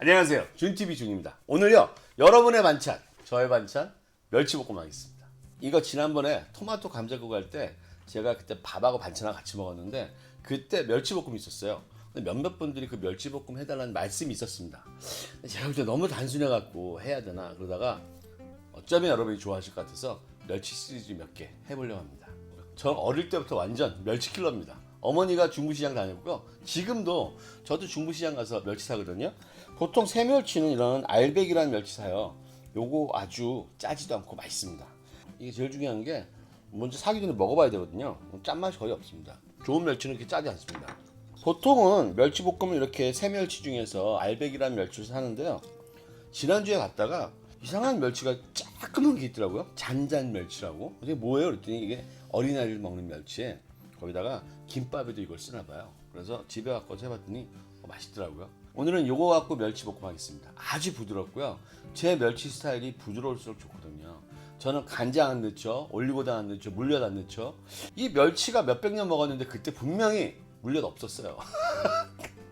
안녕하세요, 준TV 준입니다. 오늘요, 여러분의 반찬, 저의 반찬 멸치볶음 하겠습니다. 이거 지난번에 토마토 감자국 할 때 제가 그때 밥하고 반찬하고 같이 먹었는데 그때 멸치볶음이 있었어요. 근데 몇몇 분들이 그 멸치볶음 해달라는 말씀이 있었습니다. 제가 볼 때 너무 단순해갖고 해야 되나 그러다가 어쩌면 여러분이 좋아하실 것 같아서 멸치 시리즈 몇 개 해보려고 합니다. 저 어릴 때부터 완전 멸치 킬러입니다. 어머니가 중부시장 다녔고요. 지금도 저도 중부시장 가서 멸치 사거든요. 보통 새멸치는 이런 알백이라는 멸치 사요. 요거 아주 짜지도 않고 맛있습니다. 이게 제일 중요한 게 먼저 사기 전에 먹어봐야 되거든요. 짠맛이 거의 없습니다. 좋은 멸치는 그렇게 짜지 않습니다. 보통은 멸치볶음을 이렇게 새멸치 중에서 알백이라는 멸치를 사는데요. 지난주에 갔다가 이상한 멸치가 조그만 게 있더라고요. 잔잔 멸치라고. 이게 뭐예요? 그랬더니 이게 어린아이를 먹는 멸치에 거기다가 김밥에도 이걸 쓰나 봐요. 그래서 집에 갖고 해봤더니 맛있더라고요. 오늘은 요거 갖고 멸치볶음 하겠습니다. 아주 부드럽고요. 제 멸치 스타일이 부드러울수록 좋거든요. 저는 간장 안 넣죠, 올리고당 안 넣죠, 물엿 안 넣죠. 이 멸치가 몇백 년 먹었는데 그때 분명히 물엿 없었어요.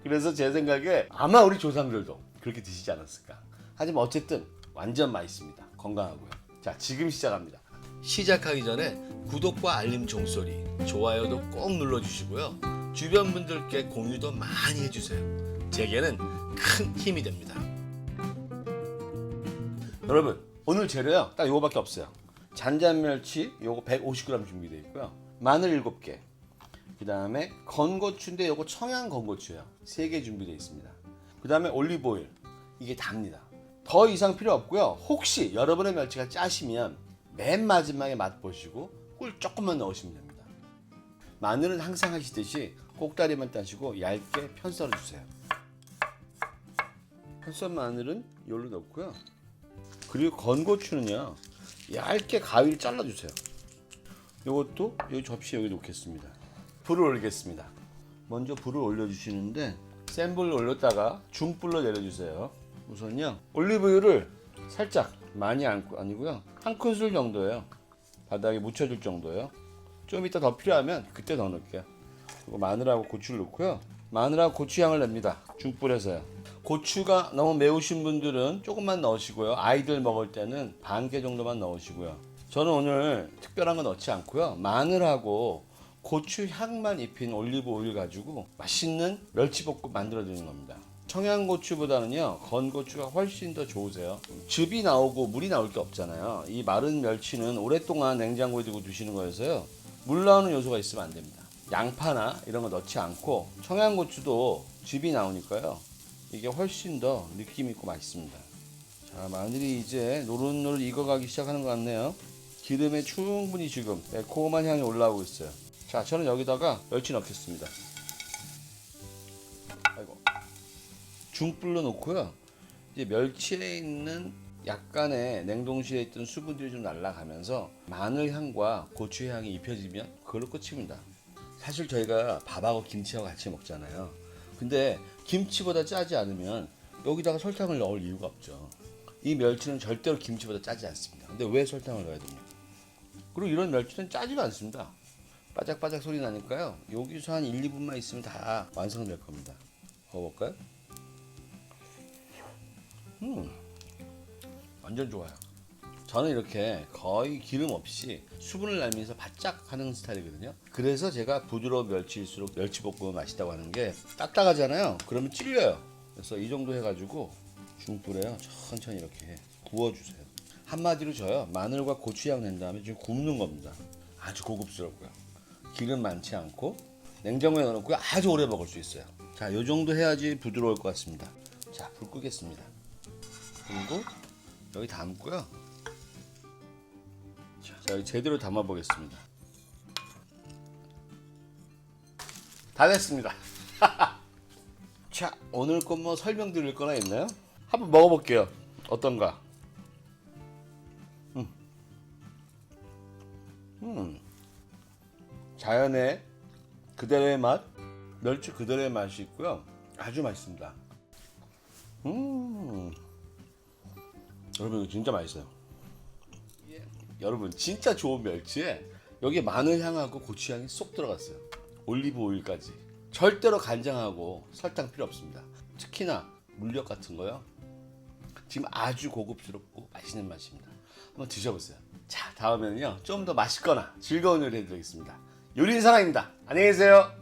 그래서 제 생각에 아마 우리 조상들도 그렇게 드시지 않았을까. 하지만 어쨌든 완전 맛있습니다. 건강하고요. 자, 지금 시작합니다. 시작하기 전에 구독과 알림 종소리, 좋아요도 꼭 눌러주시고요. 주변 분들께 공유도 많이 해주세요. 제게는 큰 힘이 됩니다. 여러분, 오늘 재료요 딱 요거밖에 없어요. 잔잔멸치 요거 150g 준비되어 있고요. 마늘 7개, 그 다음에 건고추인데 요거 청양 건고추예요. 3개 준비되어 있습니다. 그 다음에 올리브오일, 이게 답니다. 더 이상 필요 없고요. 혹시 여러분의 멸치가 짜시면 맨 마지막에 맛보시고 꿀 조금만 넣으시면 됩니다. 마늘은 항상 하시듯이 꼭다리만 따시고 얇게 편썰어 주세요. 편썰 마늘은 여기로 넣고요. 그리고 건고추는요, 얇게 가위를 잘라 주세요. 이것도 여기 접시에 여기 놓겠습니다. 불을 올리겠습니다. 먼저 불을 올려 주시는데 센 불로 올렸다가 중불로 내려주세요. 우선요, 올리브유를 살짝, 많이 아니고요, 한 큰술 정도예요. 바닥에 묻혀줄 정도예요. 좀 이따 더 필요하면 그때 더 넣을게요. 그리고 마늘하고 고추를 넣고요. 마늘하고 고추향을 냅니다. 중불에서요. 고추가 너무 매우신 분들은 조금만 넣으시고요. 아이들 먹을 때는 반 개 정도만 넣으시고요. 저는 오늘 특별한 거 넣지 않고요. 마늘하고 고추 향만 입힌 올리브 오일 가지고 맛있는 멸치볶음 만들어 드리는 겁니다. 청양고추보다는요, 건고추가 훨씬 더 좋으세요. 즙이 나오고 물이 나올 게 없잖아요. 이 마른 멸치는 오랫동안 냉장고에 두고 두시는 거여서요, 물 나오는 요소가 있으면 안 됩니다. 양파나 이런 거 넣지 않고 청양고추도 즙이 나오니까요, 이게 훨씬 더 느낌 있고 맛있습니다. 자, 마늘이 이제 노릇노릇 익어가기 시작하는 것 같네요. 기름에 충분히 지금 매콤한 향이 올라오고 있어요. 자, 저는 여기다가 멸치 넣겠습니다. 아이고. 중불로 놓고요. 이제 멸치에 있는 약간의 냉동실에 있던 수분들이 좀 날아가면서 마늘 향과 고추 향이 입혀지면 그걸로 끝입니다. 사실 저희가 밥하고 김치하고 같이 먹잖아요. 근데 김치보다 짜지 않으면 여기다가 설탕을 넣을 이유가 없죠. 이 멸치는 절대로 김치보다 짜지 않습니다. 근데 왜 설탕을 넣어야 됩니까? 그리고 이런 멸치는 짜지가 않습니다. 바짝바짝 소리 나니까요, 여기서 한 1, 2분만 있으면 다 완성될 겁니다. 먹어볼까요? 완전 좋아요. 저는 이렇게 거의 기름 없이 수분을 날면서 바짝 하는 스타일이거든요. 그래서 제가 부드러운 멸치일수록 멸치볶음은 맛있다고 하는 게, 딱딱하잖아요. 그러면 찔려요. 그래서 이 정도 해가지고 중불에요, 천천히 이렇게 구워주세요. 한마디로 저요, 마늘과 고추향 낸 다음에 지금 굽는 겁니다. 아주 고급스럽고요. 기름 많지 않고 냉장고에 넣어놓고요, 아주 오래 먹을 수 있어요. 자, 요 정도 해야지 부드러울 것 같습니다. 자, 불 끄겠습니다. 그리고 여기 담고요. 자, 여기 제대로 담아 보겠습니다. 다 됐습니다. 자, 오늘 거 뭐 설명드릴 거나 있나요? 한번 먹어볼게요. 어떤가? 자연의 그대로의 맛, 멸치 그대로의 맛이 있고요. 아주 맛있습니다. 여러분, 이거 진짜 맛있어요. 여러분, 진짜 좋은 멸치에 여기 마늘 향하고 고추 향이 쏙 들어갔어요. 올리브 오일까지. 절대로 간장하고 설탕 필요 없습니다. 특히나 물엿 같은 거요. 지금 아주 고급스럽고 맛있는 맛입니다. 한번 드셔보세요. 자, 다음에는요 좀 더 맛있거나 즐거운 요리 해드리겠습니다. 요리사랑입니다. 안녕히 계세요.